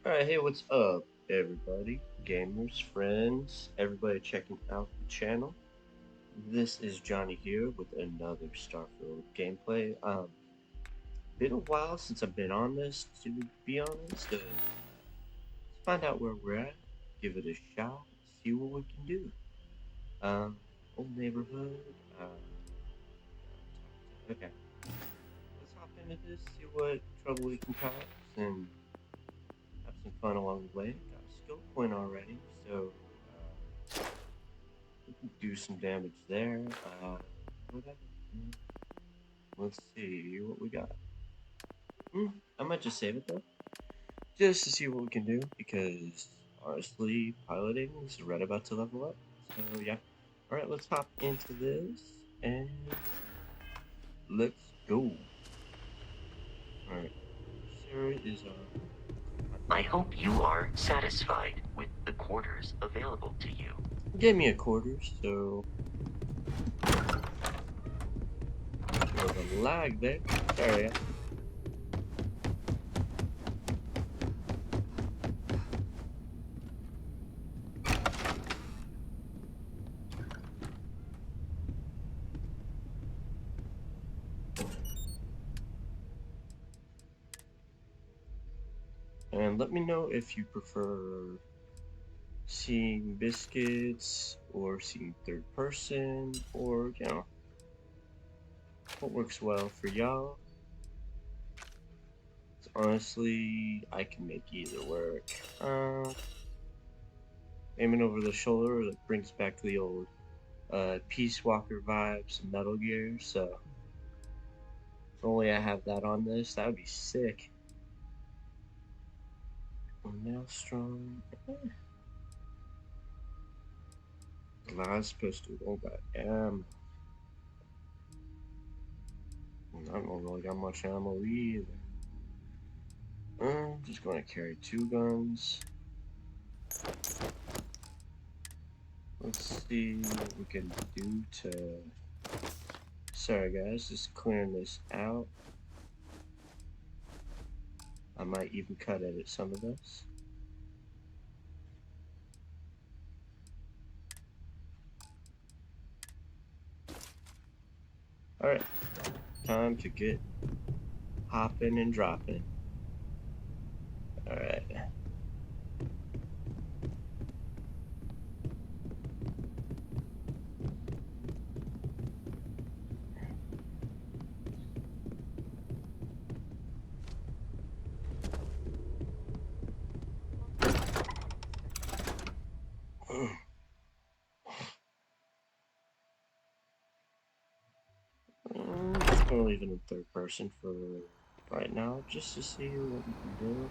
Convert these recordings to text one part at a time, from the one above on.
Alright, hey, what's up, everybody? Gamers, friends, everybody checking out the channel. This is Johnny here with another Starfield gameplay. Been a while since I've been on this, to be honest. Let's find out where we're at, give it a shot, see what we can do. Um, Old neighborhood, okay. Let's hop into this, see what trouble we can cause, and have some fun along the way. Got a skill point already, so we can do some damage there. Whatever. Let's see what we got. I might just save it though, just to see what we can do, because honestly, piloting is right about to level up. So yeah. Alright, let's hop into this, and let's go. Alright, Sarah is I hope you are satisfied with the quarters available to you. gave me a quarter, so there was a lag there. Sorry. And let me know if you prefer seeing Biscuits or seeing third person, or what works well for y'all. Honestly, I can make either work. Aiming over the shoulder, that brings back the old Peace Walker vibes of Metal Gear, so if only I have that on this, that would be sick. Maelstrom. Not supposed to. Oh god, I don't really got much ammo either. I'm just going to carry 2 guns. Let's see what we can do to... Sorry guys, just clearing this out. I might even cut edit some of this. Alright, time to get hopping and dropping. Alright. Just gonna leave it in third person for right now, just to see what we can do.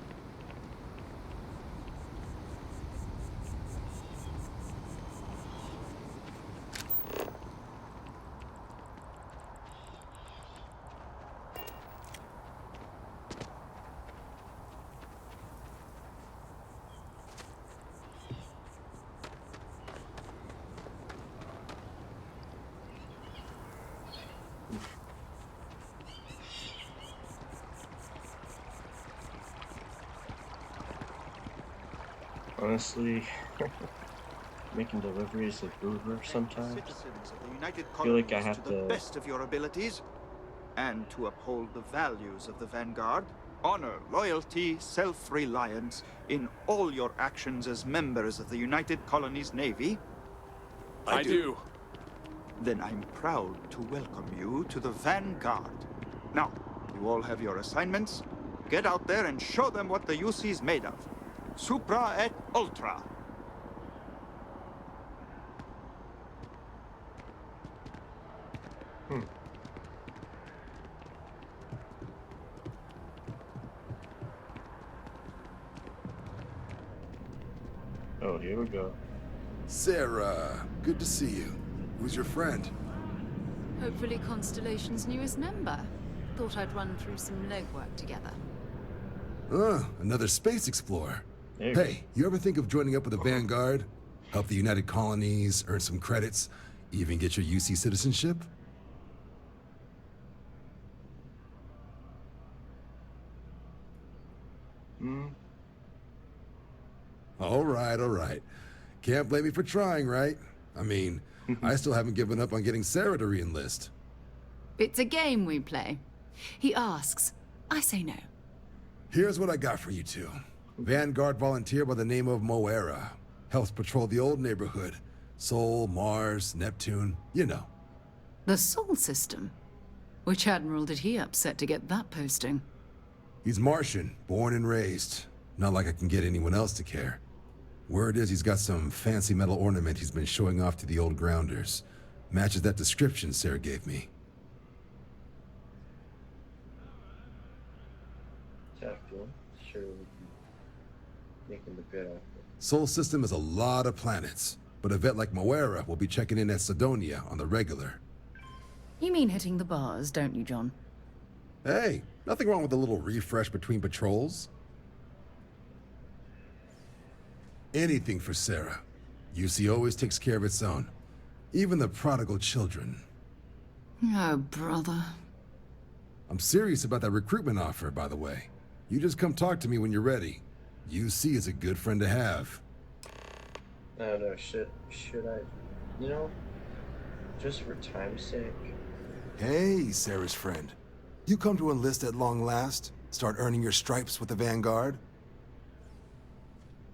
Honestly, making deliveries like Uber sometimes. Citizens of the United I feel like I Colonies have to the to... best of your abilities, and to uphold the values of the Vanguard, honor, loyalty, self-reliance in all your actions as members of the United Colonies Navy. I do. Then I'm proud to welcome you to the Vanguard. Now, you all have your assignments. Get out there and show them what the UC's made of. Supra et Ultra. Oh, here we go. Sarah, good to see you. Who's your friend? Hopefully Constellation's newest member. Thought I'd run through some legwork together. Another space explorer. There Hey, you ever think of joining up with the Vanguard? Help the United Colonies, earn some credits, even get your UC citizenship? All right, all right. Can't blame me for trying, right? I mean, I still haven't given up on getting Sarah to re-enlist. It's a game we play. He asks. I say no. Here's what I got for you two. Vanguard volunteer by the name of Moera. Helps patrol the old neighborhood. Sol, Mars, Neptune, you know. The Sol system? Which admiral did he upset to get that posting? He's Martian, born and raised. Not like I can get anyone else to care. Word is he's got some fancy metal ornament he's been showing off to the old grounders. Matches that description Sarah gave me. Starfield sure would be making the good offer. Sol system has a lot of planets, but a vet like Moera will be checking in at Sidonia on the regular. You mean hitting the bars, don't you, John? Hey, nothing wrong with a little refresh between patrols. Anything for Sarah. UC always takes care of its own. Even the prodigal children. Oh, brother. I'm serious about that recruitment offer, by the way. You just come talk to me when you're ready. UC is a good friend to have. I don't know, should I, you know, just for time's sake? Hey, Sarah's friend. You come to enlist at long last? Start earning your stripes with the Vanguard?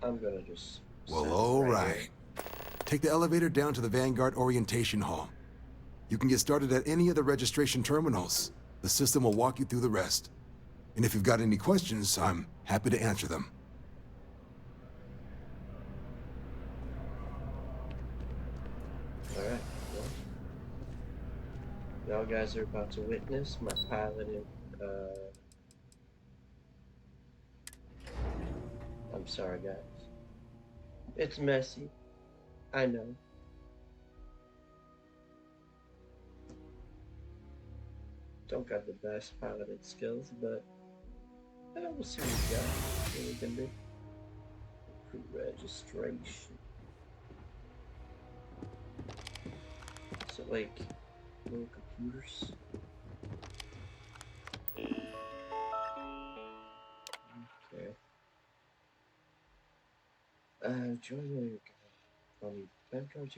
I'm gonna just... Well, send it all right right. Take the elevator down to the Vanguard Orientation Hall. You can get started at any of the registration terminals. The system will walk you through the rest. And if you've got any questions, I'm happy to answer them. here. Alright, well. Y'all guys are about to witness my piloting, I'm sorry, guys. It's messy. I know. Don't got the best piloting skills, but we'll see what we got. What we can do. Crew registration. So, like, little computers. Okay. Join the Vanguard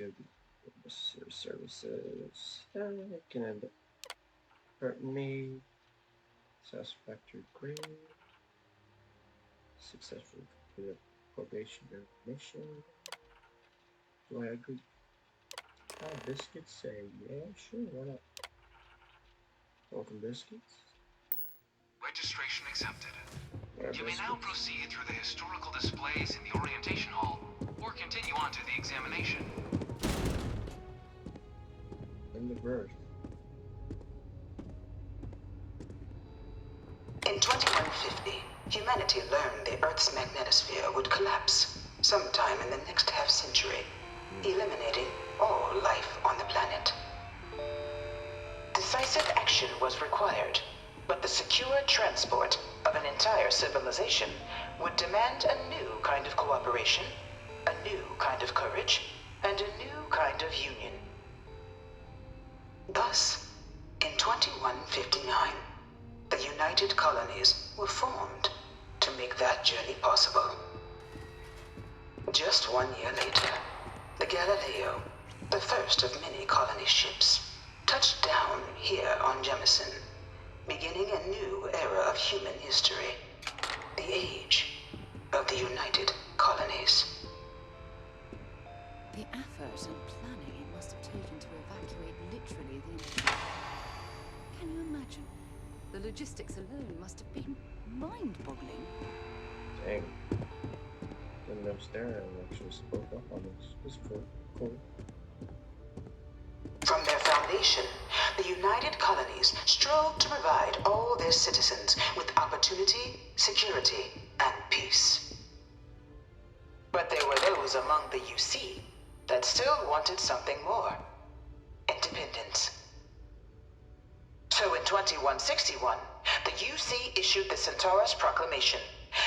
services. It can end up hurting me. Satisfactory grade. Successfully completed probationary mission. Do I agree? Biscuits say yeah, sure, why not? Welcome, Biscuits. Registration accepted. Where You may Biscuits? now proceed through the historical displays in the orientation hall, or continue on to the examination. In the birth. In 2150, humanity learned the Earth's magnetosphere would collapse sometime in the next half-century, eliminating all life on the planet. Decisive action was required, but the secure transport of an entire civilization would demand a new kind of cooperation, a new kind of courage, and a new kind of union. Thus, in 2159, the United Colonies were formed to make that journey possible. Just 1 year later, the Galileo, the first of many colony ships, touched down here on Jemison, beginning a new era of human history, the age of the United Colonies. The effort and planning it must have taken to evacuate literally the entire... Can you imagine? The logistics alone must have been mind-boggling. Dang. Didn't know Sarah actually spoke up on this. It's cool. Cool. From their foundation, the United Colonies strove to provide all their citizens with opportunity, security, and peace. But there were those among the UC that still wanted something more: independence. So in 2161, the UC issued the Centaurus Proclamation,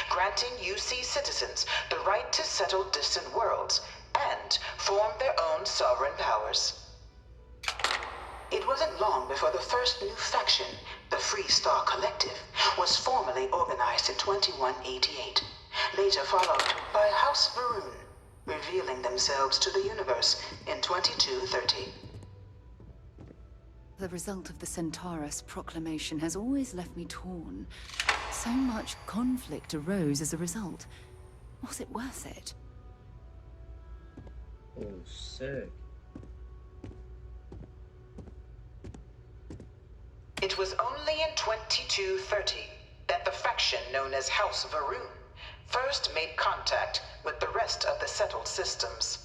granting UC citizens the right to settle distant worlds and form their own sovereign powers. It wasn't long before the first new faction, the Free Star Collective, was formally organized in 2188, later followed by House Varun, revealing themselves to the universe in 2230. The result of the Centaurus proclamation has always left me torn. So much conflict arose as a result. Was it worth it? Oh, sick. It was only in 2230 that the faction known as House Varun first made contact with the rest of the settled systems.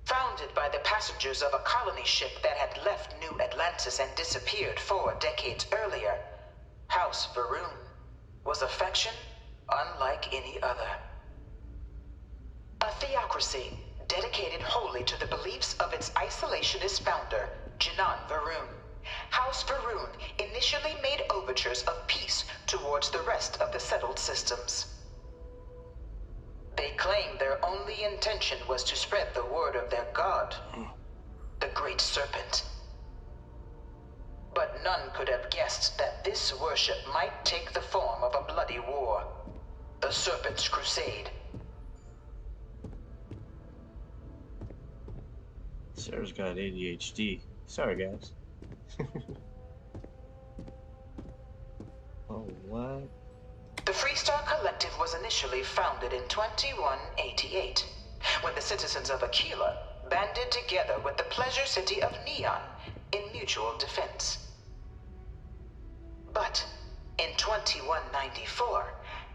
Founded by the passengers of a colony ship that had left New Atlantis and disappeared 4 decades earlier, House Varun was a faction unlike any other. A theocracy dedicated wholly to the beliefs of its isolationist founder, Jinan Varun. House Varun initially made overtures of peace towards the rest of the settled systems. They claimed their only intention was to spread the word of their god, the Great Serpent. But none could have guessed that this worship might take the form of a bloody war, the Serpent's Crusade. Sarah's got ADHD. Sorry, guys. Oh, what? The Freestar Collective was initially founded in 2188, when the citizens of Aquila banded together with the pleasure city of Neon in mutual defense. But in 2194,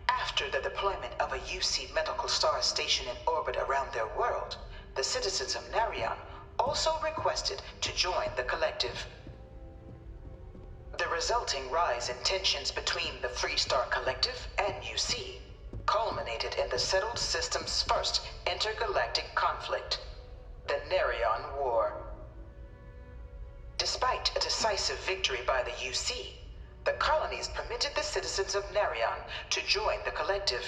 after the deployment of a UC medical star station in orbit around their world, the citizens of Narion also requested to join the collective. The resulting rise in tensions between the Freestar Collective and UC culminated in the settled system's first intergalactic conflict, the Narion War. Despite a decisive victory by the UC, the colonies permitted the citizens of Narion to join the collective,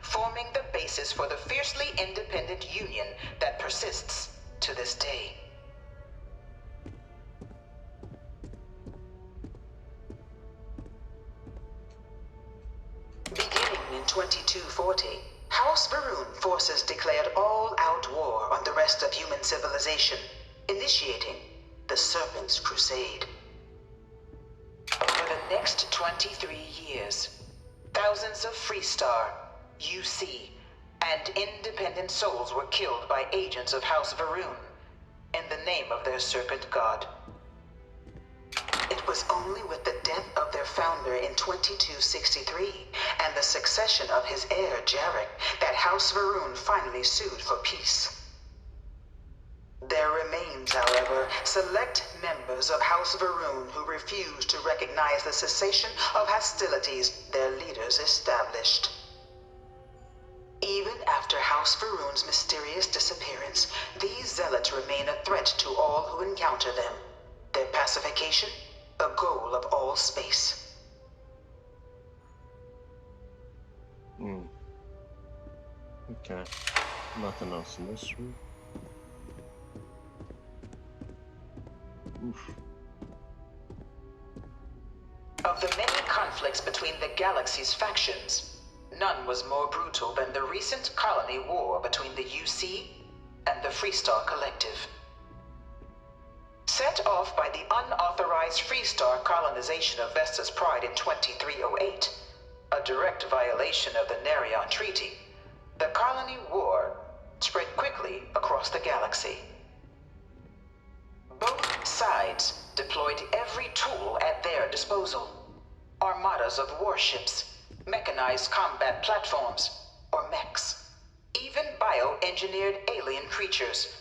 forming the basis for the fiercely independent union that persists to this day. Beginning in 2240, House Varun forces declared all-out war on the rest of human civilization, initiating the Serpent's Crusade. Over the next 23 years, thousands of Freestar, UC, and independent souls were killed by agents of House Varun in the name of their serpent god. It was only with the death of their founder in 2263 and the succession of his heir, Jarek, that House Varun finally sued for peace. There remains, however, select members of House Varun who refuse to recognize the cessation of hostilities their leaders established. Even after House Varun's mysterious disappearance, these zealots remain a threat to all who encounter them. Their pacification, a goal of all space. Okay. Nothing else in this room. Oof. Of the many conflicts between the galaxy's factions, none was more brutal than the recent colony war between the UC and the Freestar Collective. Set off by the unauthorized Freestar colonization of Vesta's Pride in 2308, a direct violation of the Narion Treaty, the colony war spread quickly across the galaxy. Both sides deployed every tool at their disposal. Armadas of warships, mechanized combat platforms, or mechs, even bioengineered alien creatures,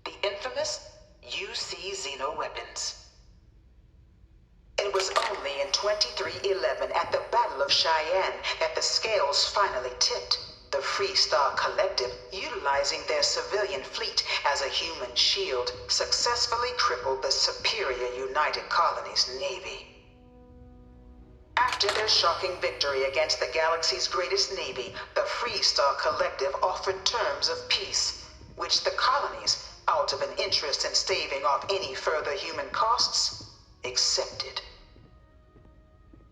the infamous UC xeno-weapons. It was only in 2311 at the Battle of Cheyenne that the scales finally tipped, the Freestar Collective, utilizing their civilian fleet as a human shield, successfully crippled the superior United Colonies Navy. After their shocking victory against the galaxy's greatest navy, the Freestar Collective offered terms of peace, which the colonies, out of an interest in staving off any further human costs, accepted.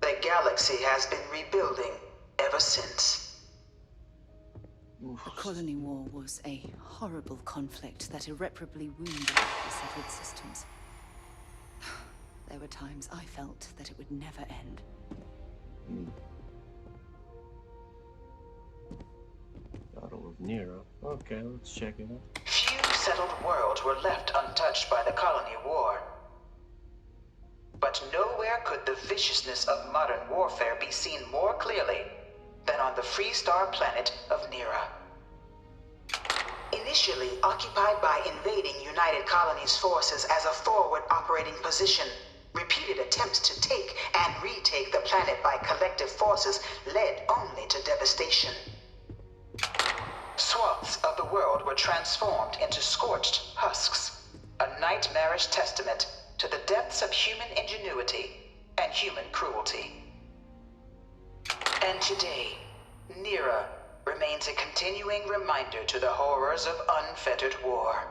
The galaxy has been rebuilding ever since. The colony war was a horrible conflict that irreparably wounded the settled systems. There were times I felt that it would never end. Battle of Nero. Okay, let's check it out. Few settled worlds were left untouched by the colony war. But nowhere could the viciousness of modern warfare be seen more clearly than on the Freestar planet of Nera. Initially occupied by invading United Colonies forces as a forward operating position, repeated attempts to take and retake the planet by collective forces led only to devastation. Swaths of the world were transformed into scorched husks, a nightmarish testament to the depths of human ingenuity and human cruelty. And today, Nera remains a continuing reminder to the horrors of unfettered war.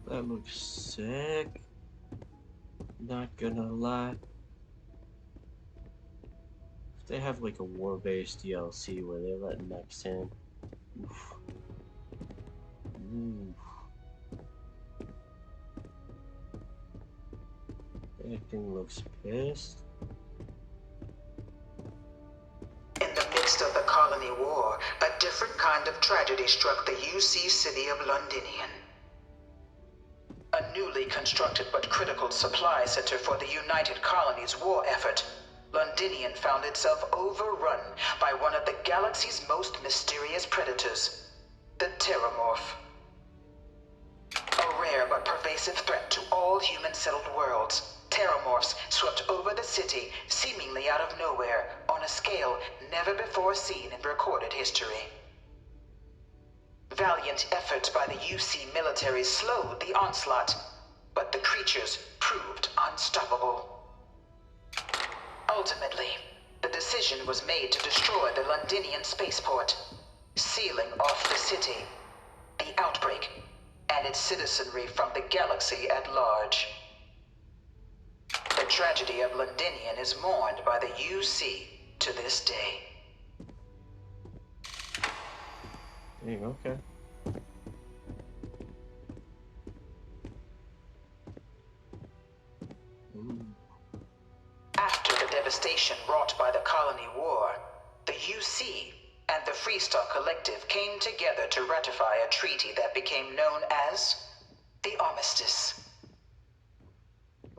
That looks sick. Not gonna lie. If they have like a war-based DLC where they let mechs in. Oof. Oof. That thing looks pissed. In the midst of the colony war, a different kind of tragedy struck the UC city of Londinian. A newly constructed but critical supply center for the United Colonies' war effort, Londinian found itself overrun by one of the galaxy's most mysterious predators, the Terramorph. A rare but pervasive threat to all human-settled worlds, Terramorphs swept over the city, seemingly out of nowhere, on a scale never before seen in recorded history. Valiant efforts by the UC military slowed the onslaught, but the creatures proved unstoppable. Ultimately, the decision was made to destroy the Londinian spaceport, sealing off the city, the outbreak, and its citizenry from the galaxy at large. The tragedy of Londinian is mourned by the UC to this day. Dang, okay. After the devastation wrought by the colony war, the UC and the Freestar Collective came together to ratify a treaty that became known as the Armistice.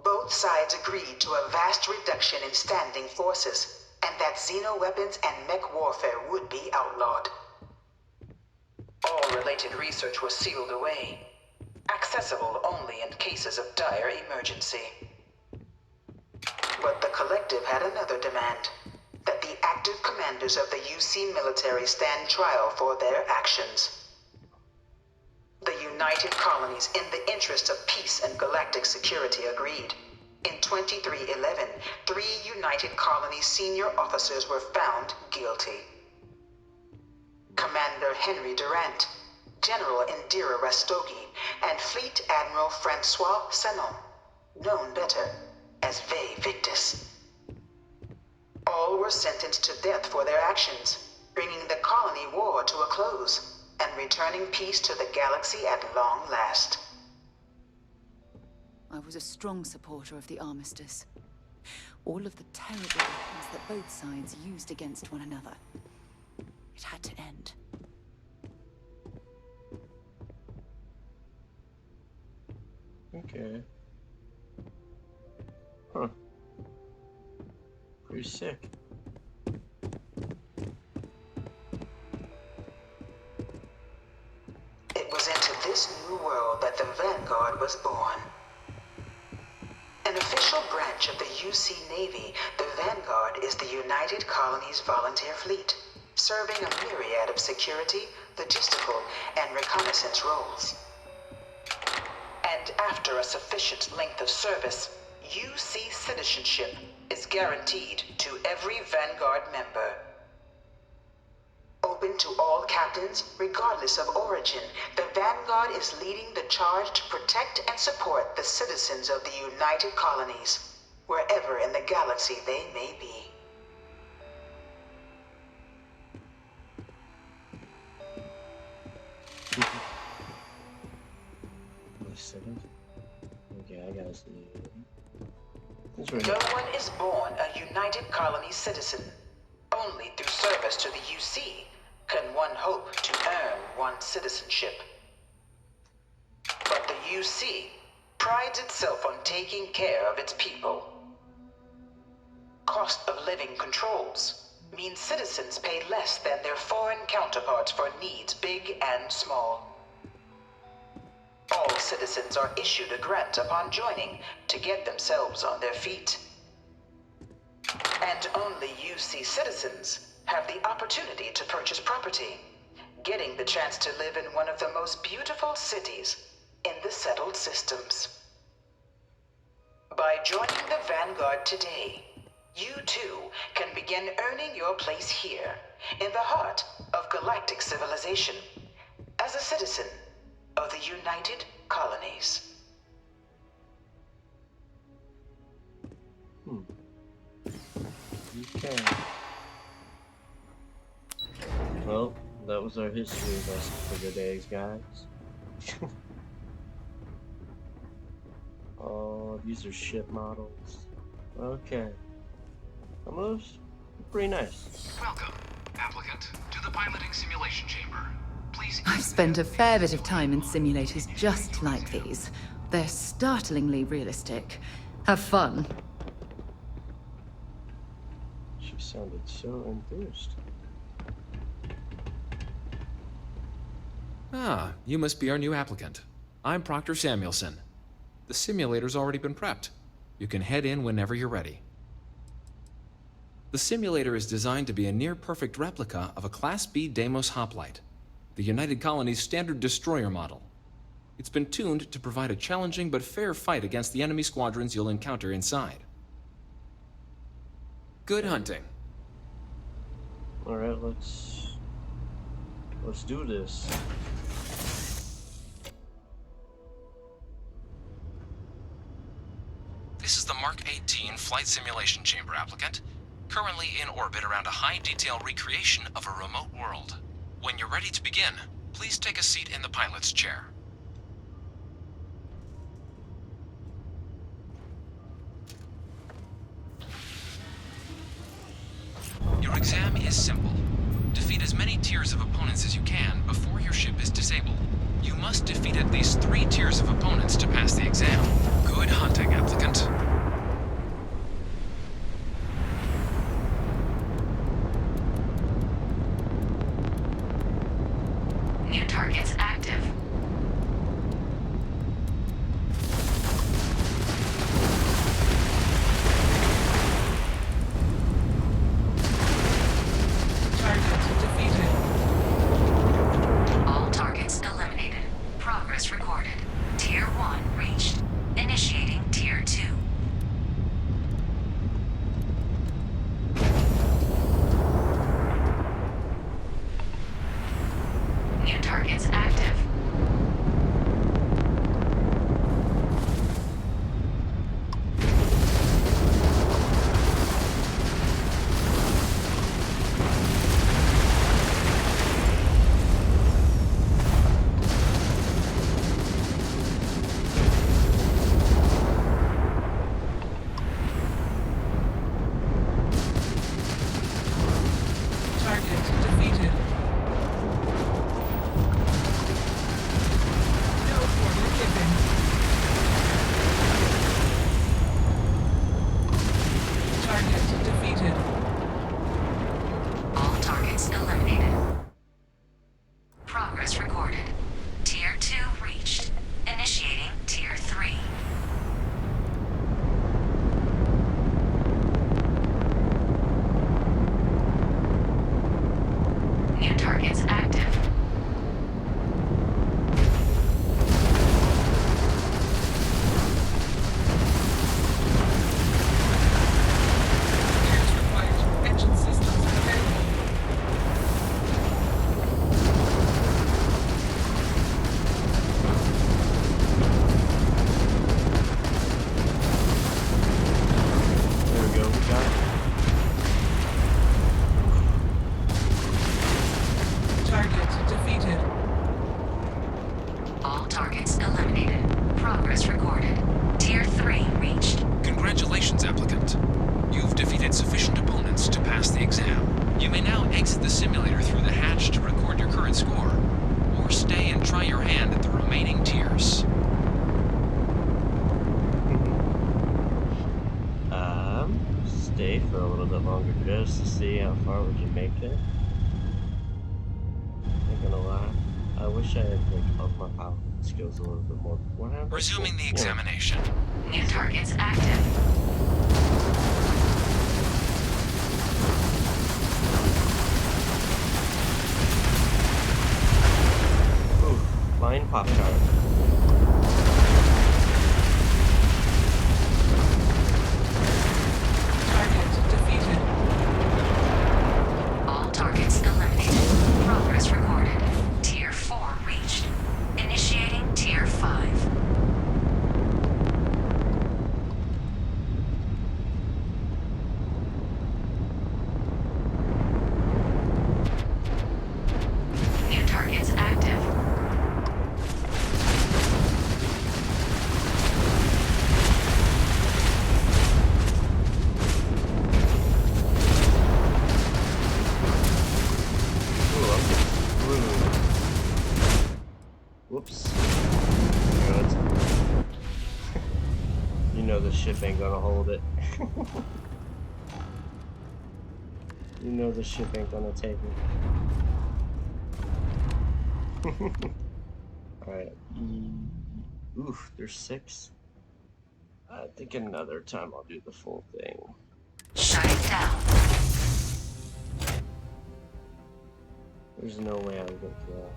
Both sides agreed to a vast reduction in standing forces, and that xeno-weapons and mech warfare would be outlawed. All related research was sealed away, accessible only in cases of dire emergency. But the Collective had another demand, that the active commanders of the UC military stand trial for their actions. The United Colonies, in the interest of peace and galactic security, agreed. In 2311, 3 United Colonies senior officers were found guilty. Commander Henry Durant, General Indira Rastogi, and Fleet Admiral Francois Sanon, known better as Ve Victus. All were sentenced to death for their actions, bringing the colony war to a close and returning peace to the galaxy at long last. I was a strong supporter of the Armistice. All of the terrible weapons that both sides used against one another. It had to end. Okay. Huh. Pretty sick. It was into this new world that the Vanguard was born. An official branch of the UC Navy, the Vanguard is the United Colonies Volunteer Fleet, serving a myriad of security, logistical, and reconnaissance roles. And after a sufficient length of service, UC citizenship is guaranteed to every Vanguard member. Open to all captains, regardless of origin, the Vanguard is leading the charge to protect and support the citizens of the United Colonies, wherever in the galaxy they may be. fascinating. Since we're No one is born a United Colony citizen. Only through service to the UC can one hope to earn one's citizenship. But the UC prides itself on taking care of its people. Cost of living controls mean citizens pay less than their foreign counterparts for needs big and small. All citizens are issued a grant upon joining to get themselves on their feet. And only UC citizens have the opportunity to purchase property, getting the chance to live in one of the most beautiful cities in the settled systems. By joining the Vanguard today, you too can begin earning your place here, in the heart of galactic civilization, as a citizen of the United Colonies. Okay. Well, that was our history lesson for the day, guys. Oh, these are ship models. Okay. Almost pretty nice. Welcome, applicant, to the piloting simulation chamber. Please. I've spent a fair bit of time in simulators just like these. They're startlingly realistic. Have fun. She sounded so enthused. Ah, you must be our new applicant. I'm Proctor Samuelson. The simulator's already been prepped. You can head in whenever you're ready. The simulator is designed to be a near-perfect replica of a Class B Deimos hoplite, the United Colony's standard destroyer model. It's been tuned to provide a challenging but fair fight against the enemy squadrons you'll encounter inside. Good hunting. Alright, let's do this. This is the Mark 18 Flight Simulation Chamber applicant, currently in orbit around a high-detail recreation of a remote world. When you're ready to begin, please take a seat in the pilot's chair. Your exam is simple. Defeat as many tiers of opponents as you can before your ship is disabled. You must defeat at least 3 tiers of opponents to pass the exam. Good hunting, applicant. New targets active. Target defeated. All targets eliminated. Progress recorded. Tier 1 reached. Initiating Tier 2. stay for a little bit longer just to see how far we can make it. Not gonna lie. I wish I had like upped my pilot skills a little bit more beforehand. Resuming the Yeah. examination. New targets active. Ooh, flying pop tart. Target defeated. All targets eliminated. Progress recorded. Tier 4 reached. Initiating Tier 5. New targets active. Ooh, I'm screwed. Whoops. Good. You know the ship ain't gonna hold it. You know the ship ain't gonna take it. Alright. Oof, there's 6. I think another time I'll do the full thing. Shut it down. There's no way I'll get to that.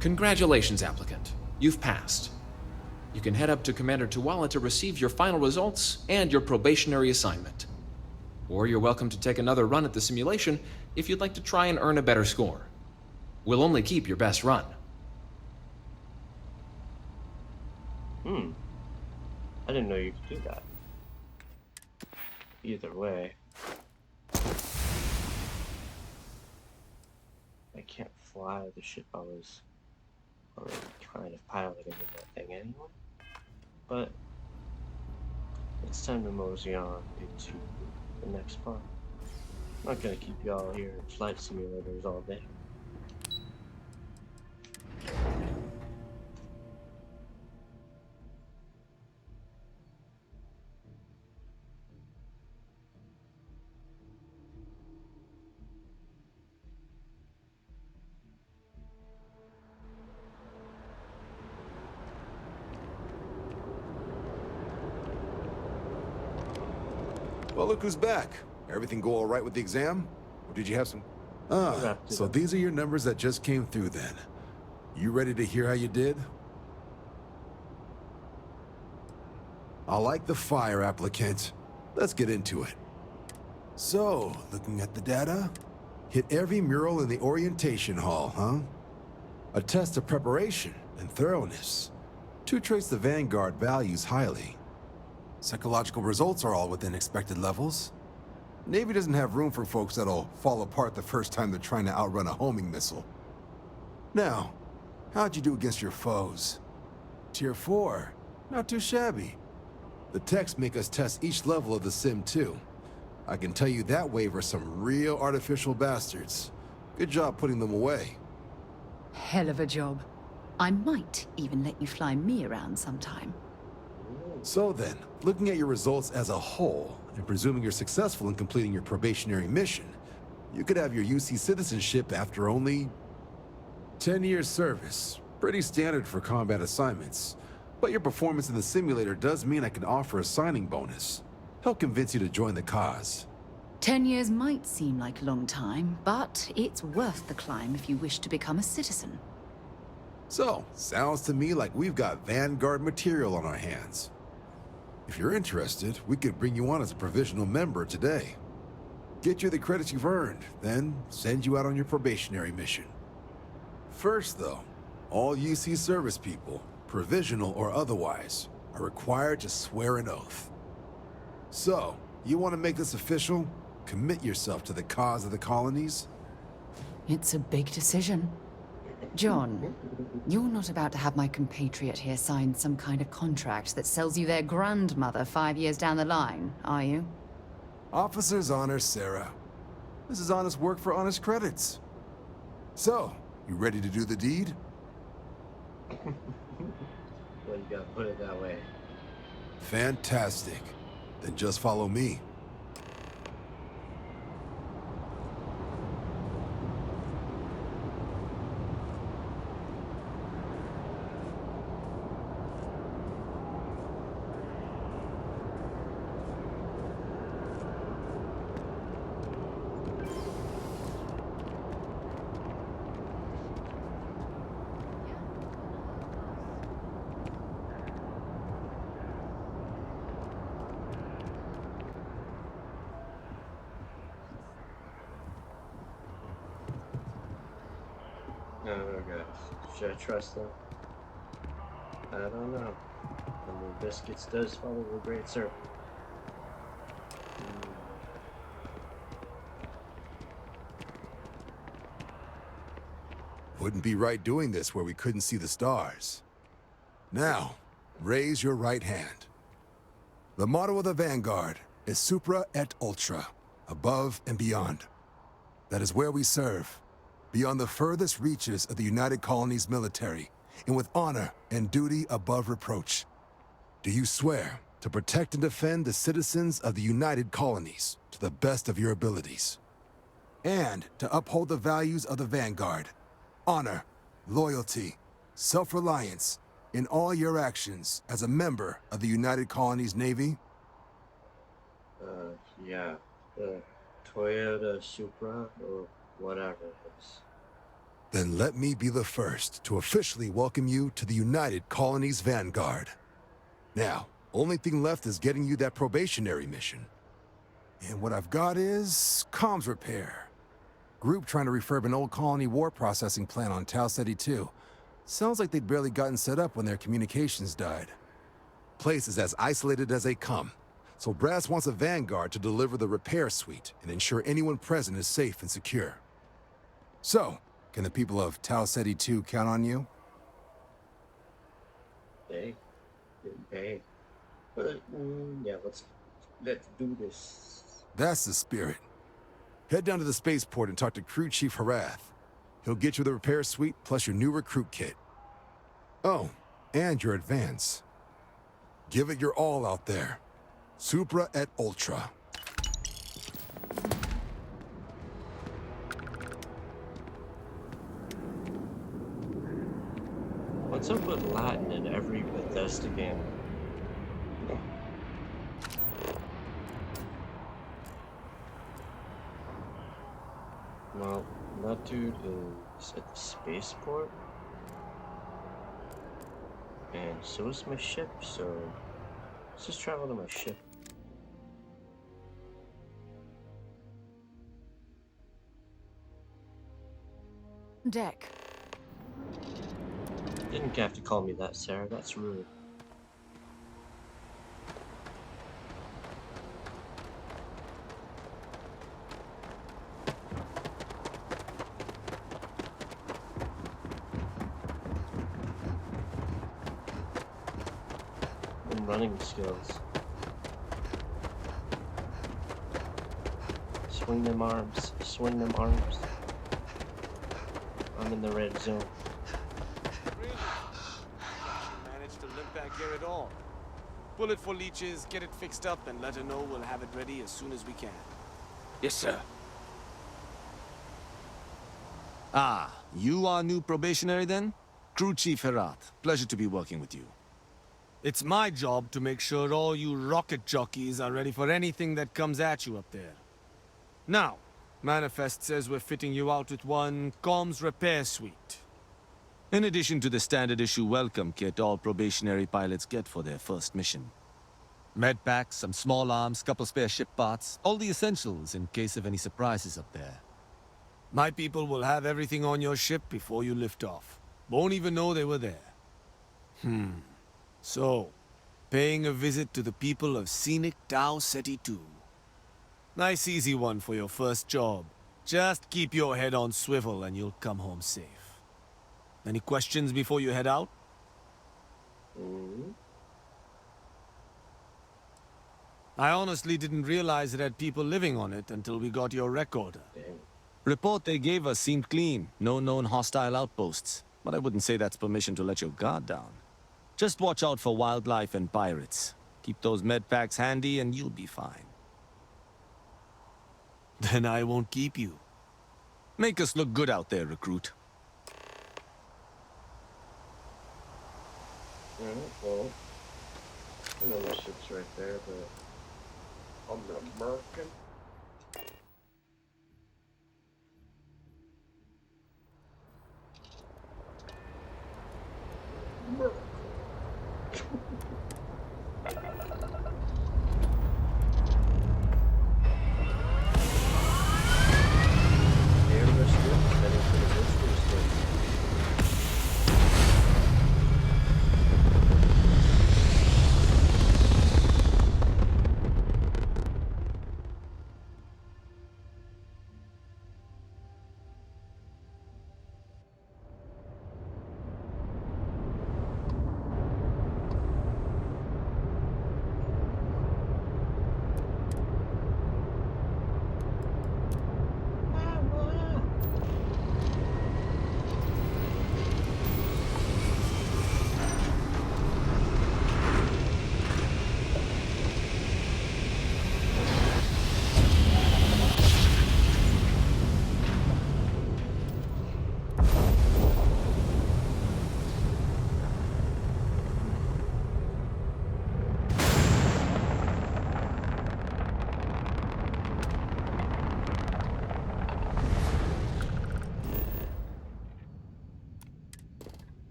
Congratulations, applicant. You've passed. You can head up to Commander Tuwala to receive your final results and your probationary assignment. Or you're welcome to take another run at the simulation if you'd like to try and earn a better score. We'll only keep your best run. I didn't know you could do that. Either way. I can't fly the ship I was already kind of piloting in that thing anyway. But it's time to mosey on into the next part. I'm not gonna keep y'all here in flight simulators all day. Well, look who's back. Everything go all right with the exam? Or did you have some... Ah, Wrapped it so up. these are your numbers that just came through then. You ready to hear how you did? I like the fire, applicant. Let's get into it. So, looking at the data, hit every mural in the orientation hall, huh? A test of preparation and thoroughness. 2 traits the Vanguard values highly. Psychological results are all within expected levels. Navy doesn't have room for folks that'll fall apart the first time they're trying to outrun a homing missile. Now, how'd you do against your foes? Tier 4, not too shabby. The techs make us test each level of the sim too. I can tell you that wave are some real artificial bastards. Good job putting them away. Hell of a job. I might even let you fly me around sometime. So then, looking at your results as a whole, and presuming you're successful in completing your probationary mission, you could have your UC citizenship after only 10 years service. Pretty standard for combat assignments. But your performance in the simulator does mean I can offer a signing bonus. Help convince you to join the cause. 10 years might seem like a long time, but it's worth the climb if you wish to become a citizen. So, sounds to me like we've got Vanguard material on our hands. If you're interested, we could bring you on as a provisional member today. Get you the credits you've earned, then send you out on your probationary mission. First, though, all UC service people, provisional or otherwise, are required to swear an oath. So, you want to make this official? Commit yourself to the cause of the colonies? It's a big decision. John, you're not about to have my compatriot here sign some kind of contract that sells you their grandmother 5 years down the line, are you? Officer's honor, Sarah. This is honest work for honest credits. So, you ready to do the deed? Well, you gotta put it that way. Fantastic. Then just follow me. Oh gosh, should I trust them? I don't know. I mean, Biscuits does follow the Great Circle. Wouldn't be right doing this where we couldn't see the stars. Now, raise your right hand. The motto of the Vanguard is Supra et Ultra, above and beyond. That is where we serve, beyond the furthest reaches of the United Colonies military, and with honor and duty above reproach. Do you swear to protect and defend the citizens of the United Colonies to the best of your abilities? And to uphold the values of the Vanguard, honor, loyalty, self-reliance, in all your actions as a member of the United Colonies Navy? Yeah. The Toyota Supra, or whatever it is. Then let me be the first to officially welcome you to the United Colonies Vanguard. Now, only thing left is getting you that probationary mission. And what I've got is comms repair. Group trying to refurb an old colony war processing plant on Tau Ceti 2. Sounds like they'd barely gotten set up when their communications died. Place is as isolated as they come, so Brass wants a Vanguard to deliver the repair suite and ensure anyone present is safe and secure. So, can the people of Tau Ceti 2 count on you? They didn't pay. But, yeah, let's do this. That's the spirit. Head down to the spaceport and talk to Crew Chief Harath. He'll get you the repair suite plus your new recruit kit. Oh, and your advance. Give it your all out there. Supra et Ultra. What's up with Latin in every Bethesda game? Well, that dude is at the spaceport. And so is my ship, so let's just travel to my ship. Deck. Didn't have to call me that, Sarah. That's rude. And running skills. Swing them arms. Swing them arms. I'm in the red zone. Managed to limp back here at all. Pull it for leeches, get it fixed up, and let her know we'll have it ready as soon as we can. Yes, sir. Ah, you are new probationary then? Crew Chief Herat, pleasure to be working with you. It's my job to make sure all you rocket jockeys are ready for anything that comes at you up there. Now, Manifest says we're fitting you out with one comms repair suite. In addition to the standard issue welcome kit all probationary pilots get for their first mission. Med packs, some small arms, couple spare ship parts, all the essentials in case of any surprises up there. My people will have everything on your ship before you lift off. Won't even know they were there. So, paying a visit to the people of scenic Tau Ceti 2. Nice easy one for your first job. Just keep your head on swivel and you'll come home safe. Any questions before you head out? I honestly didn't realize it had people living on it until we got your recorder. Report they gave us seemed clean. No known hostile outposts. But I wouldn't say that's permission to let your guard down. Just watch out for wildlife and pirates. Keep those med packs handy and you'll be fine. Then I won't keep you. Make us look good out there, recruit. Alright, well, I know my ship's right there, but I'm an American.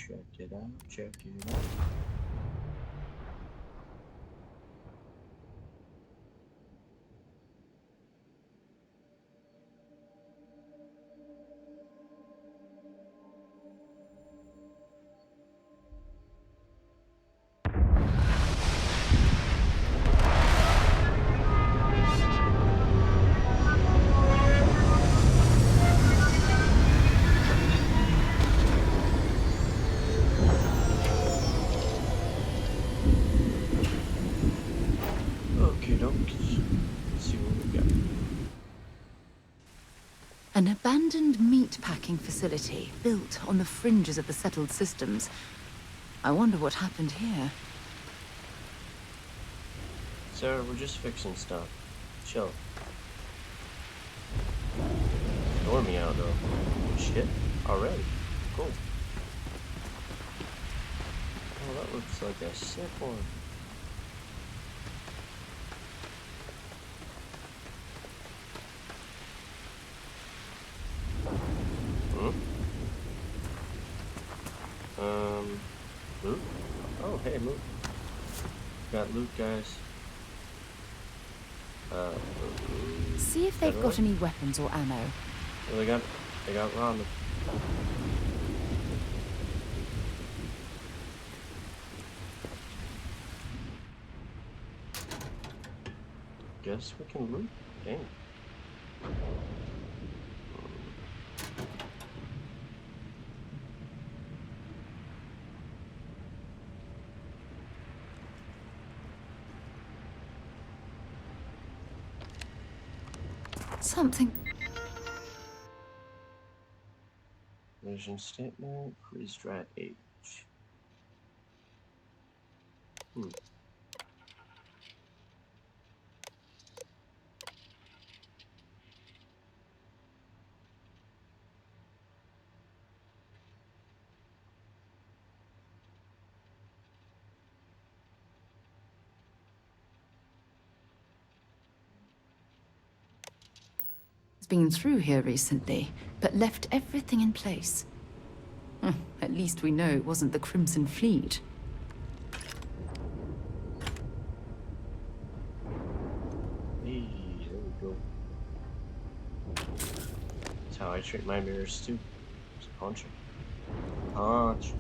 Check it out, check it out. An abandoned meatpacking facility built on the fringes of the settled systems. I wonder what happened here. Sarah, we're just fixing stuff. Chill. Stormy out though. Shit. Already. Cool. Oh, that looks like a sick one. Loot? Oh, hey, loot. Got loot, guys. See if they've got any weapons or ammo. Well, they got ramen. Guess we can loot. Dang. Something. Vision statement, freeze dry age. Been through here recently, but left everything in place. At least we know it wasn't the Crimson Fleet. Hey, there we go. That's how I treat my mirrors too. Just punch them. Punch.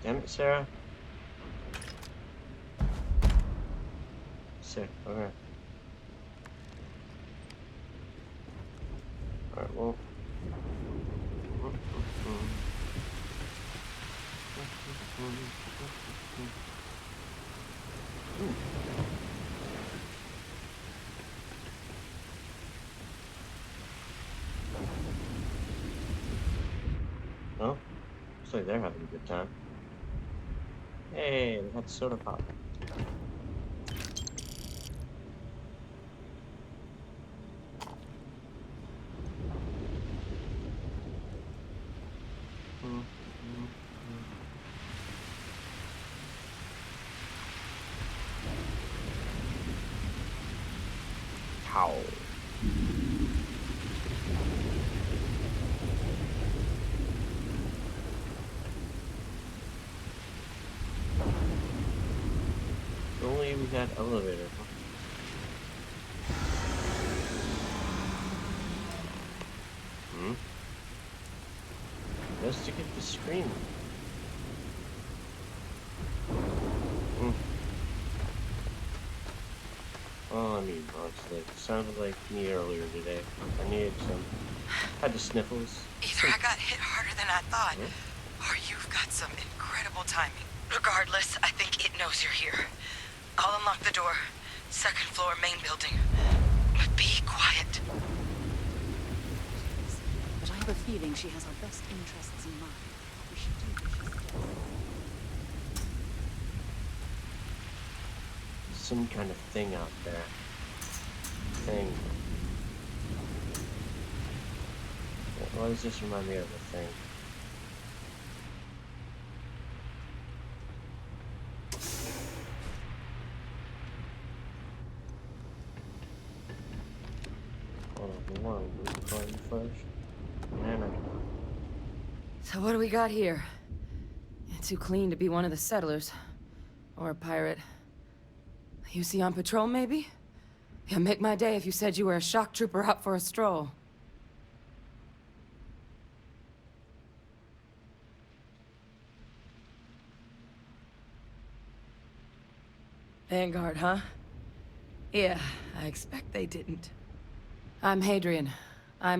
Damn it, Sarah. Sick, okay. Alright, well. Ooh. Oh, looks like they're having a good time. Hey, that's soda pop. How? If only we had elevator. Just to get the screen. Oh, I mean, honestly, it sounded like me earlier today. I needed some. Had the sniffles. Either I got hit harder than I thought, or you've got some incredible timing. Regardless, I think it knows you're here. I'll unlock the door. Second floor, main building. But be quiet. But I have a feeling she has our best interests in mind. We should do what she says. Some kind of thing out there. Thing. Why does this remind me of a thing? So what do we got here? Too clean to be one of the settlers. Or a pirate. You see on patrol, maybe? Yeah, make my day if you said you were a shock trooper out for a stroll. Vanguard, huh? Yeah, I expect they didn't. I'm Hadrian. I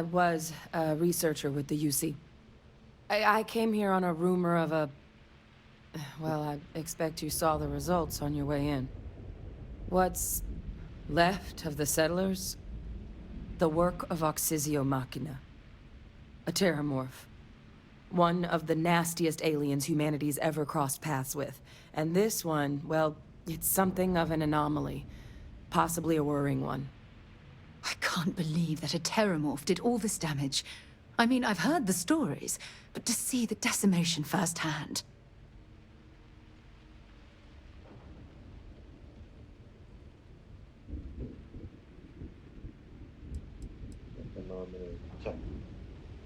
was a researcher with the UC. I came here on a rumor of a... Well, I expect you saw the results on your way in. What's left of the settlers? The work of Oxysio Machina. A terramorph. One of the nastiest aliens humanity's ever crossed paths with. And this one, well, it's something of an anomaly. Possibly a worrying one. I can't believe that a terramorph did all this damage. I mean, I've heard the stories, but to see the decimation firsthand.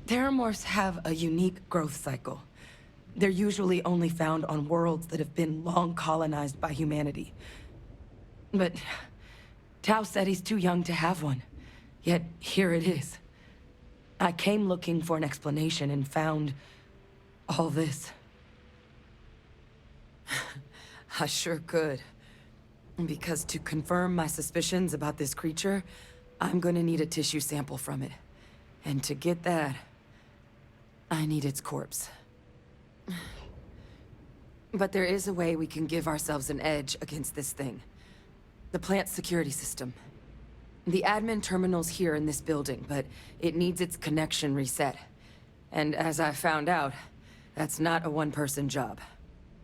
Terramorphs have a unique growth cycle. They're usually only found on worlds that have been long colonized by humanity. But Tau said he's too young to have one. Yet, here it is. I came looking for an explanation and found all this. I sure could. Because to confirm my suspicions about this creature, I'm gonna need a tissue sample from it. And to get that, I need its corpse. But there is a way we can give ourselves an edge against this thing. The plant's security system. The admin terminal's here in this building, but it needs its connection reset. And as I found out, that's not a one-person job.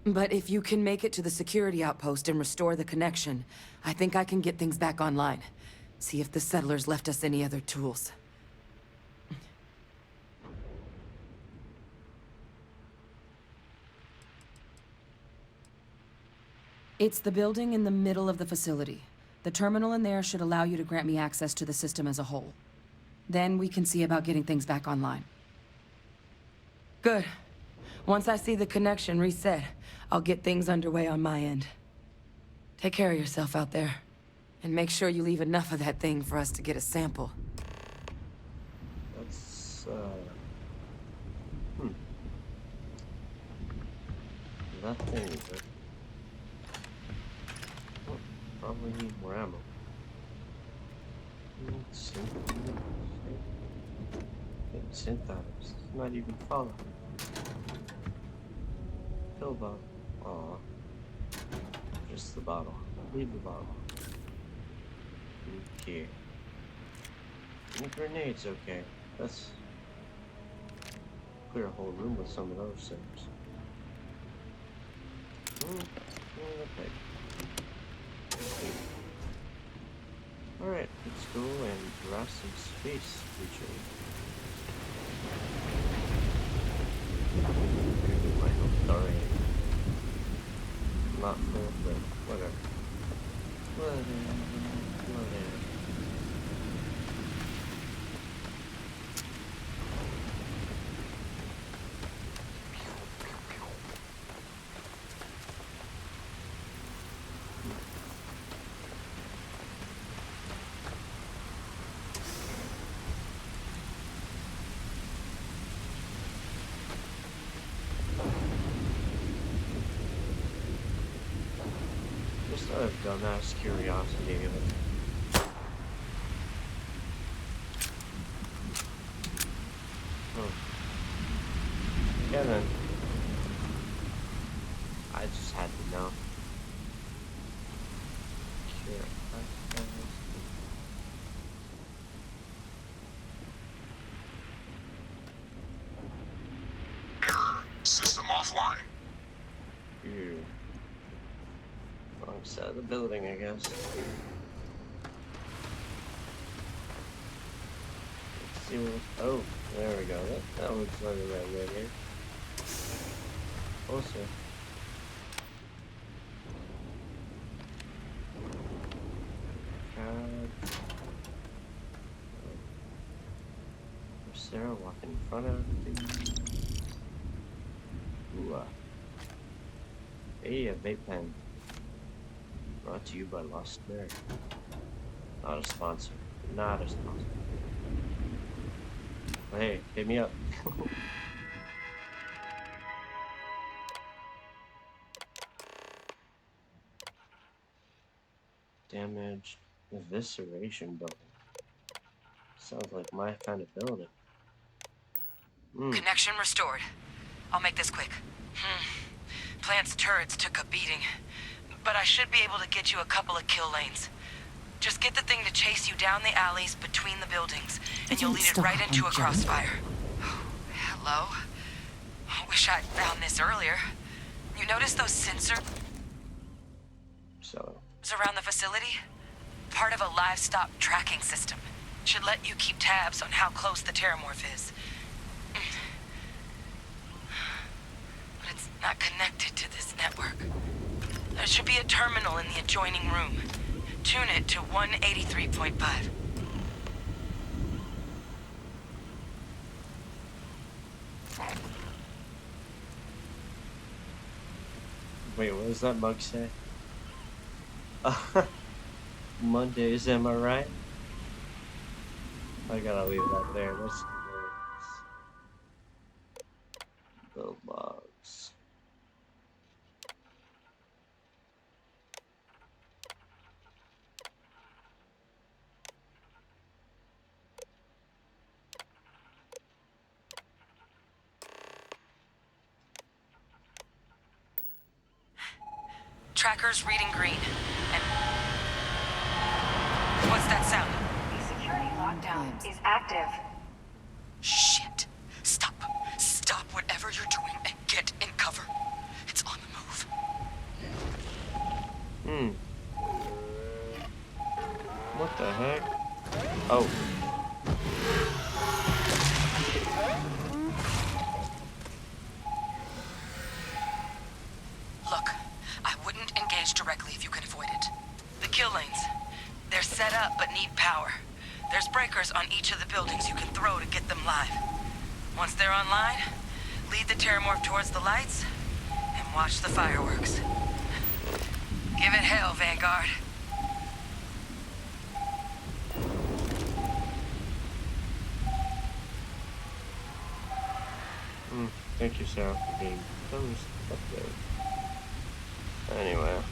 But if you can make it to the security outpost and restore the connection, I think I can get things back online. See if the settlers left us any other tools. It's the building in the middle of the facility. The terminal in there should allow you to grant me access to the system as a whole. Then we can see about getting things back online. Good. Once I see the connection reset, I'll get things underway on my end. Take care of yourself out there. And make sure you leave enough of that thing for us to get a sample. That's, That thing, but... Oh, probably need more ammo. Synth items. Not even follow. Fill bottle. Aw. Just the bottle. Leave the bottle. Okay. And grenades, okay. Let's clear a whole room with some of those things. Okay. Alright, let's go and grab some space, creature. My health already. Not full, but whatever. Whatever. Just out of dumbass curiosity of it. Kevin. I just had to know. System offline. Ew. Wrong side of the building, I guess. Let's see what. Oh, there we go. That looks like the right way here. Closer. God. There's Sarah walking in front of everything. Ooh, hey, a vape pen. Brought to you by Lost Nerd. Not a sponsor. Not a sponsor. But hey, hit me up. Damage. Evisceration building. Sounds like my kind of building. Connection restored. I'll make this quick. Plant's turrets took a beating, but I should be able to get you a couple of kill lanes. Just get the thing to chase you down the alleys between the buildings, and you'll lead it right into a crossfire. Hello? I wish I'd found this earlier. You notice those sensors around the facility? Part of a livestock tracking system. Should let you keep tabs on how close the terramorph is. But it's not connected to this network. There should be a terminal in the adjoining room. Tune it to 183.5. Wait, what does that bug say? Mondays, am I right? I gotta leave that there. Let's the logs. Tracker's reading green. And what's that sound? The security lockdown is active. Shit. Stop. Stop whatever you're doing and get in cover. It's on the move. What the heck? Oh. Look, I wouldn't engage directly if you can avoid it. The kill lanes. They're set up but need power. There's breakers on each of the buildings you can throw to get them live. Once they're online, lead the terramorph towards the lights and watch the fireworks. Give it hell, Vanguard. Thank you, Sarah, for being closed up there. Anyway.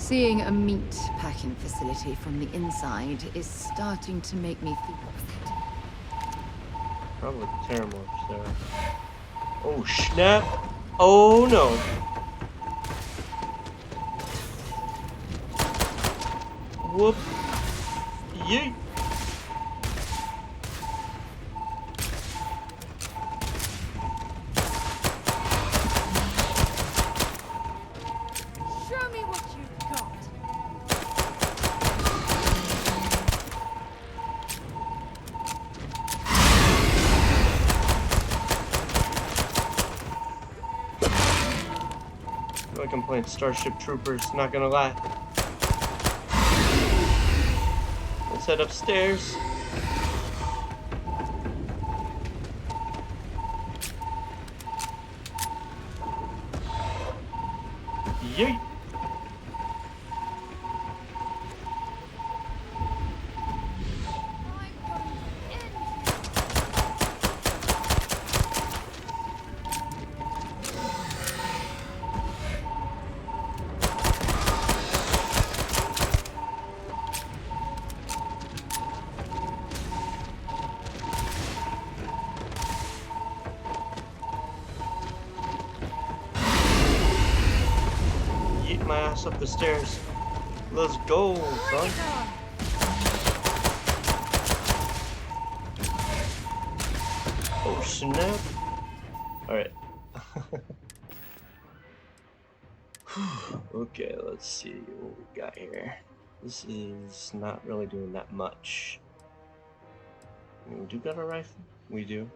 Seeing a meat packing facility from the inside is starting to make me feel upset. Probably Terramorphs there. Oh snap! Oh no! Whoop! Yeet! Show me what you've got. I feel like I'm playing Starship Troopers, not gonna lie. Let's head upstairs. Yeet! Yeet my ass up the stairs. Let's go, son. Oh snap! Alright. Okay, let's see what we got here. This is not really doing that much. We do got a rifle. We do.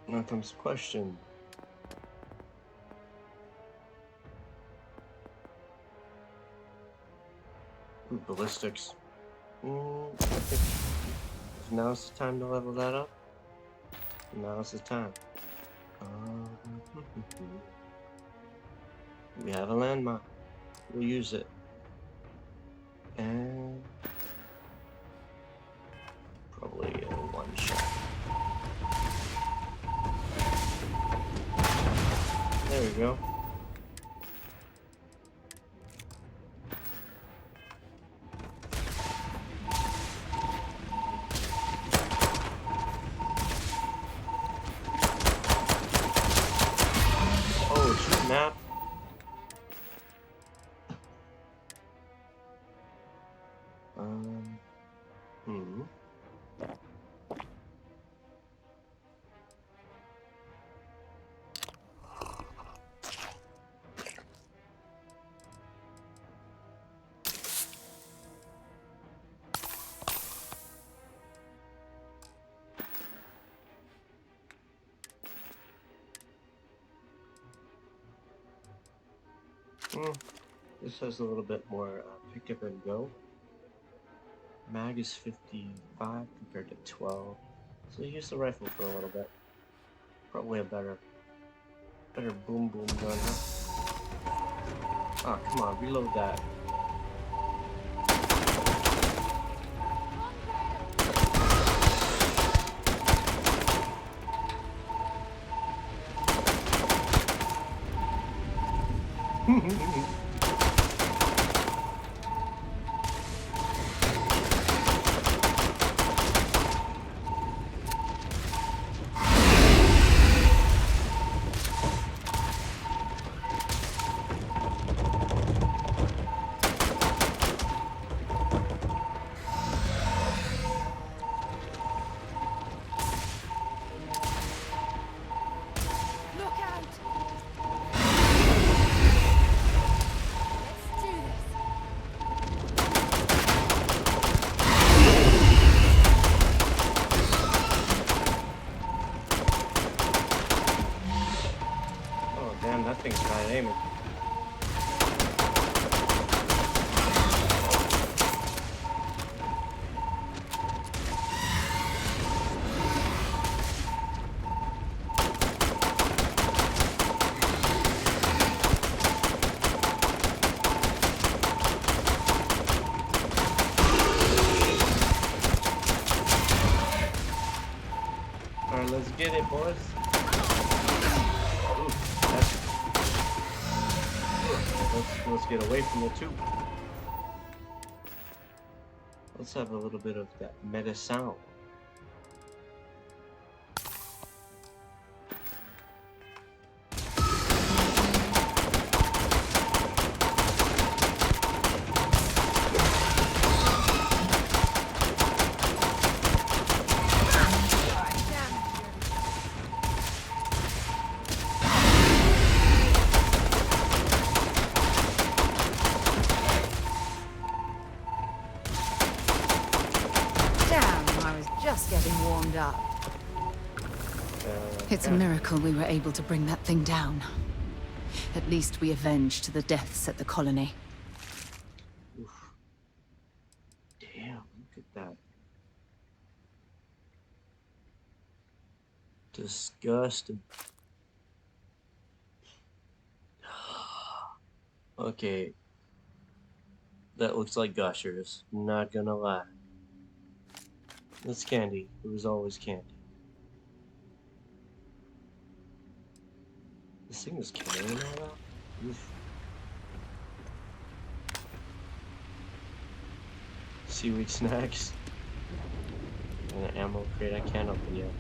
Now comes the question. Ooh, ballistics. I think if now's the time to level that up. Now's the time. We have a landmine. We'll use it. And probably a one shot. There we go. Oh, snap. Hmm. This has a little bit more pick up and go. Mag is 55 compared to 12. So use the rifle for a little bit. Probably a better boom boom gun, huh? Oh, come on, reload that. That thing's bad aiming. Alright, let's get it, boys. Ooh, that's get away from the tube. Let's have a little bit of that meta sound. Getting warmed up. It's a miracle we were able to bring that thing down. At least we avenged the deaths at the colony. Oof. Damn, look at that. Disgusting. Okay. That looks like gushers. Not gonna lie. It's candy. It was always candy. This thing is carrying all that? Oof. Seaweed snacks. And an ammo crate I can't open yet.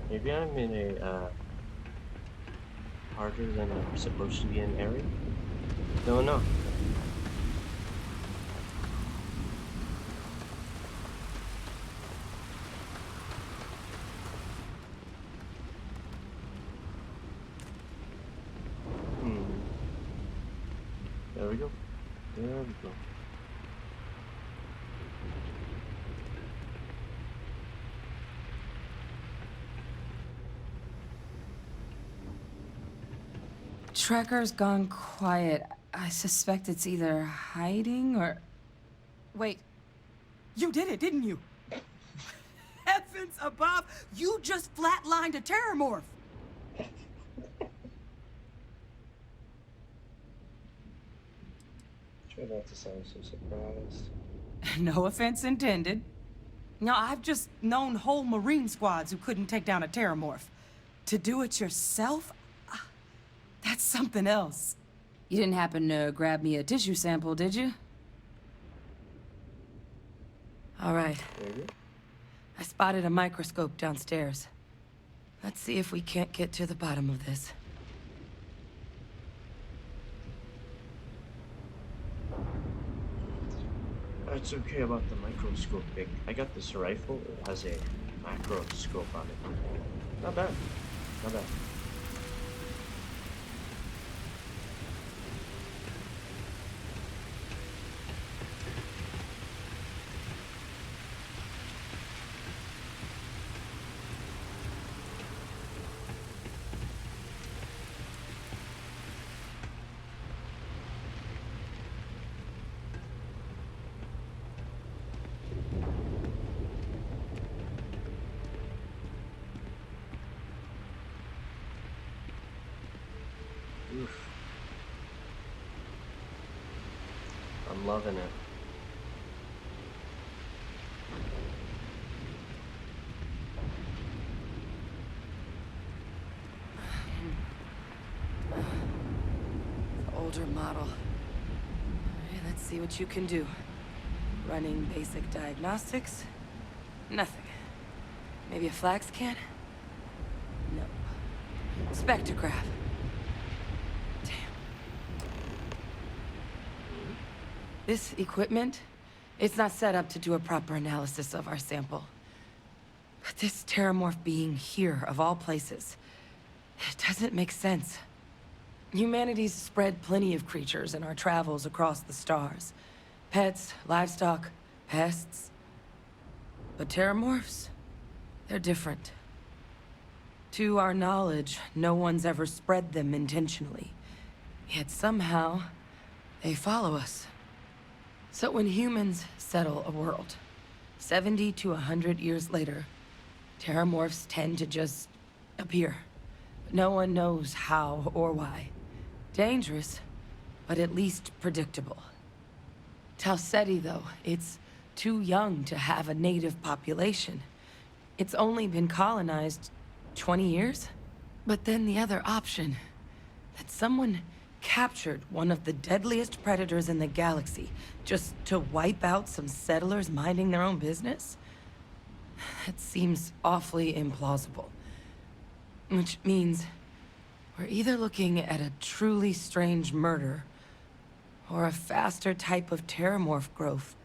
Maybe I'm in a harder than I'm supposed to be in area? Don't know. There we go. There we go. Trekker's gone quiet. I suspect it's either hiding or... Wait. You did it, didn't you? Heavens above! You just flatlined a terramorph! Try not to sound so surprised. No offense intended. Now, I've just known whole Marine squads who couldn't take down a terramorph. To do it yourself? That's something else. You didn't happen to grab me a tissue sample, did you? All right. I spotted a microscope downstairs. Let's see if we can't get to the bottom of this. It's okay about the microscope thing. I got this rifle. It has a macroscope on it. Not bad. Not bad. Oof. I'm loving it. Older model. All right, let's see what you can do. Running basic diagnostics? Nothing. Maybe a flax can? No. Spectrograph. This equipment, it's not set up to do a proper analysis of our sample. But this terramorph being here, of all places, it doesn't make sense. Humanity's spread plenty of creatures in our travels across the stars. Pets, livestock, pests. But terramorphs, they're different. To our knowledge, no one's ever spread them intentionally. Yet somehow, they follow us. So when humans settle a world, 70 to 100 years later, terramorphs tend to just appear. But no one knows how or why. Dangerous, but at least predictable. Tau Ceti, though, it's too young to have a native population. It's only been colonized 20 years? But then the other option, that someone captured one of the deadliest predators in the galaxy just to wipe out some settlers minding their own business? That seems awfully implausible. Which means we're either looking at a truly strange murder or a faster type of terramorph growth,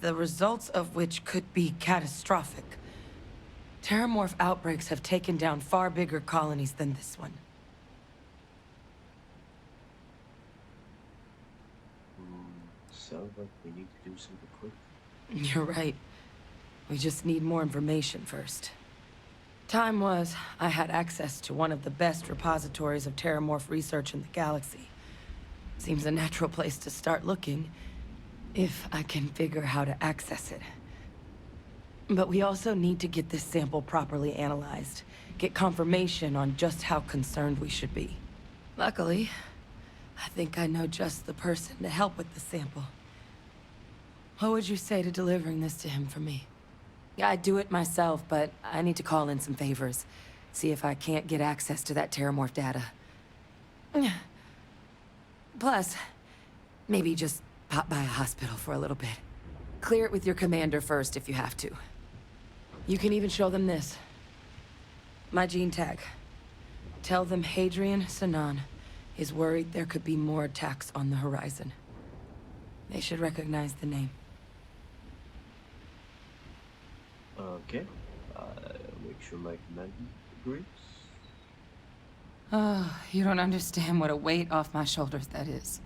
the results of which could be catastrophic. Terramorph outbreaks have taken down far bigger colonies than this one. Sounds like we need to do something quick. You're right. We just need more information first. Time was, I had access to one of the best repositories of terramorph research in the galaxy. Seems a natural place to start looking, if I can figure how to access it. But we also need to get this sample properly analyzed, get confirmation on just how concerned we should be. Luckily, I think I know just the person to help with the sample. What would you say to delivering this to him for me? I'd do it myself, but I need to call in some favors. See if I can't get access to that terramorph data. Plus, maybe just pop by a hospital for a little bit. Clear it with your commander first if you have to. You can even show them this. My gene tag. Tell them Hadrian Sanan is worried there could be more attacks on the horizon. They should recognize the name. Okay. Make sure my commander agrees. Oh, you don't understand what a weight off my shoulders that is.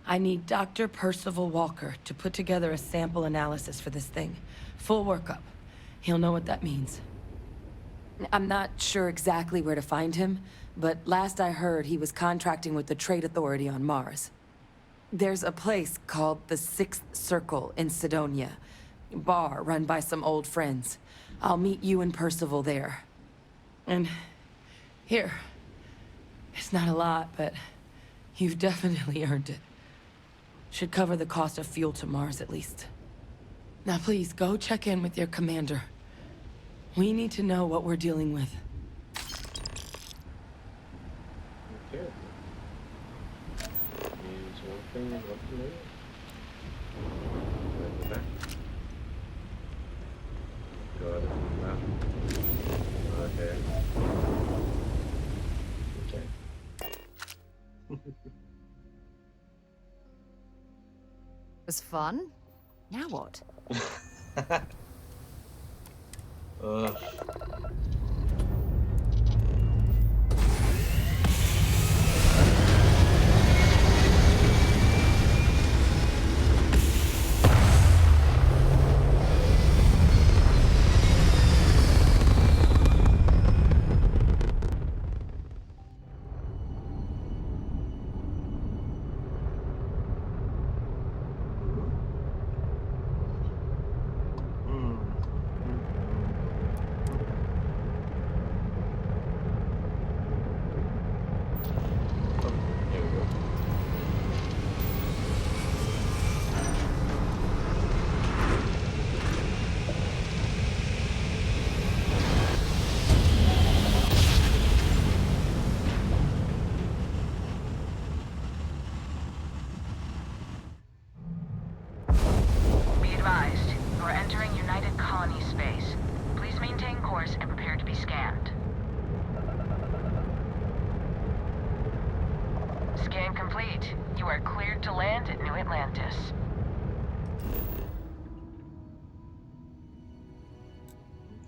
I need Dr. Percival Walker to put together a sample analysis for this thing. Full workup. He'll know what that means. I'm not sure exactly where to find him, but last I heard he was contracting with the Trade Authority on Mars. There's a place called the Sixth Circle in Sidonia. Bar run by some old friends. I'll meet you and Percival there. And here. It's not a lot, but you've definitely earned it. Should cover the cost of fuel to Mars at least. Now please, go check in with your commander. We need to know what we're dealing with. Okay. Means one thing and one thing. Right back. Got it. Map. Okay. Okay. Was fun? Now what? Ugh.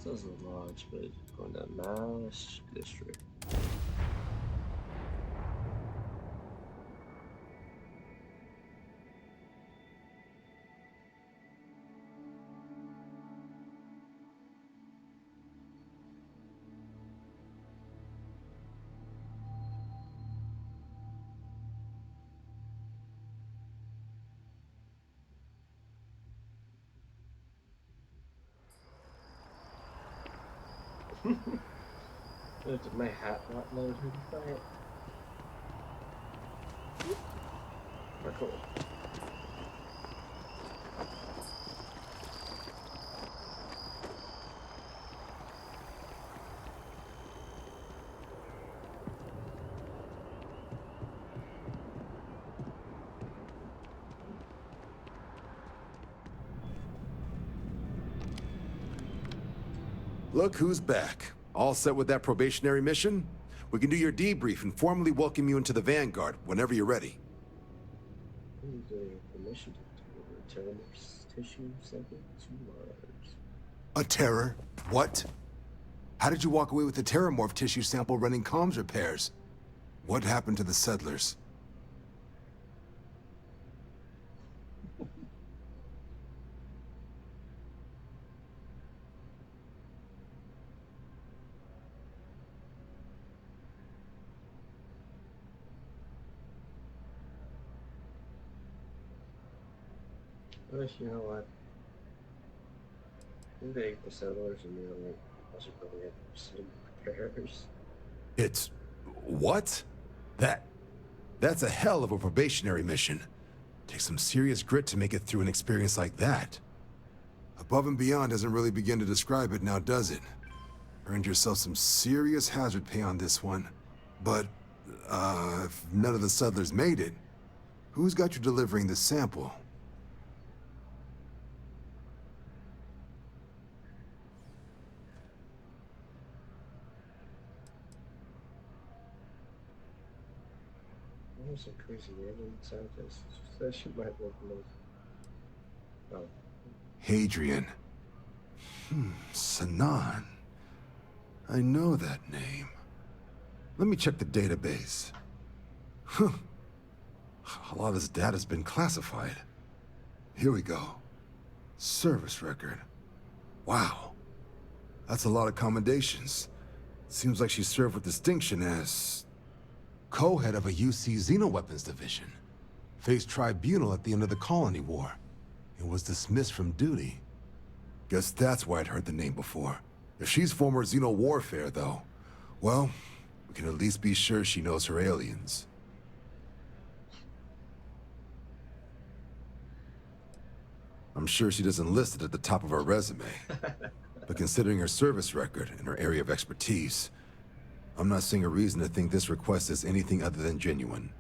Says a lodge, but going to Mass District. Did my hat not load her to fight? Cool. Look who's back. All set with that probationary mission? We can do your debrief and formally welcome you into the Vanguard whenever you're ready. Permission to deliver tissue sample to Mars. A terror? What? How did you walk away with the terramorph tissue sample running comms repairs? What happened to the settlers? But you know what? I think they ate the settlers and they're like, wasn't really interested in repairs. It's... what? That's a hell of a probationary mission. Takes some serious grit to make it through an experience like that. Above and beyond doesn't really begin to describe it now, does it? Earned yourself some serious hazard pay on this one. But, if none of the settlers made it, who's got you delivering the sample? Some crazy alien scientist says she might work most. Oh. Hadrian. Sanan. I know that name. Let me check the database. A lot of this data's been classified. Here we go. Service record. Wow. That's a lot of commendations. Seems like she served with distinction as co-head of a UC Xenoweapons division. Faced tribunal at the end of the Colony War. And was dismissed from duty. Guess that's why I'd heard the name before. If she's former Xeno warfare, though, well, we can at least be sure she knows her aliens. I'm sure she doesn't list it at the top of her resume. But considering her service record and her area of expertise, I'm not seeing a reason to think this request is anything other than genuine.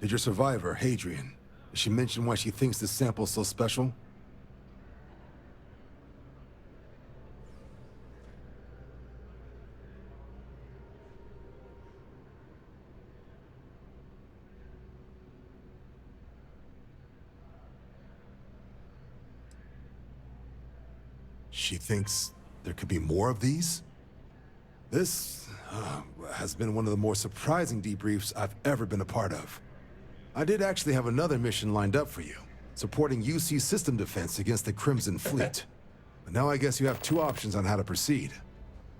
Did your survivor, Hadrian, did she mention why she thinks this sample's so special? She thinks there could be more of these? This has been one of the more surprising debriefs I've ever been a part of. I did actually have another mission lined up for you, supporting UC system defense against the Crimson Fleet. But now I guess you have two options on how to proceed.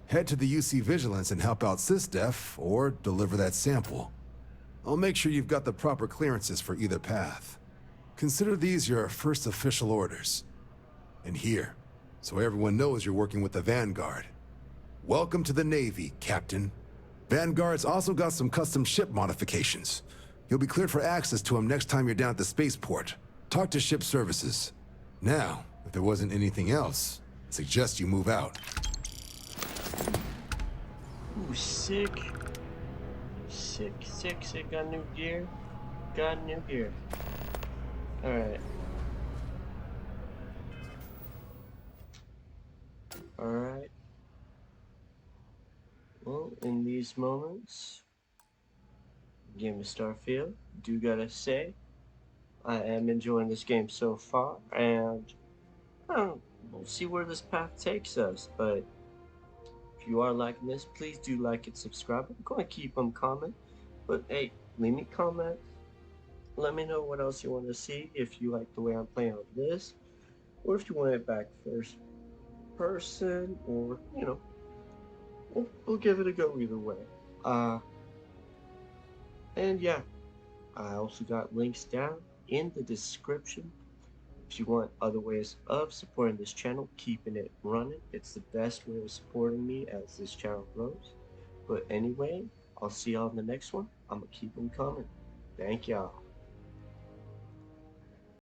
Head to the UC Vigilance and help out SysDef, or deliver that sample. I'll make sure you've got the proper clearances for either path. Consider these your first official orders. And here, so everyone knows you're working with the Vanguard. Welcome to the Navy, Captain. Vanguard's also got some custom ship modifications. You'll be cleared for access to them next time you're down at the spaceport. Talk to ship services. Now, if there wasn't anything else, I suggest you move out. Ooh, sick. Sick. Got new gear. Alright. Alright. Well, in these moments, game of Starfield, do gotta say, I am enjoying this game so far, and we'll see where this path takes us. But if you are liking this, please do like and subscribe. I'm going to keep them coming, but hey, leave me comments. Let me know what else you want to see, if you like the way I'm playing on this, or if you want it back first person, or, you know, we'll give it a go either way. And yeah, I also got links down in the description if you want other ways of supporting this channel, keeping it running. It's the best way of supporting me as this channel grows. But anyway, I'll see y'all in the next one. I'm gonna keep them coming. Thank y'all.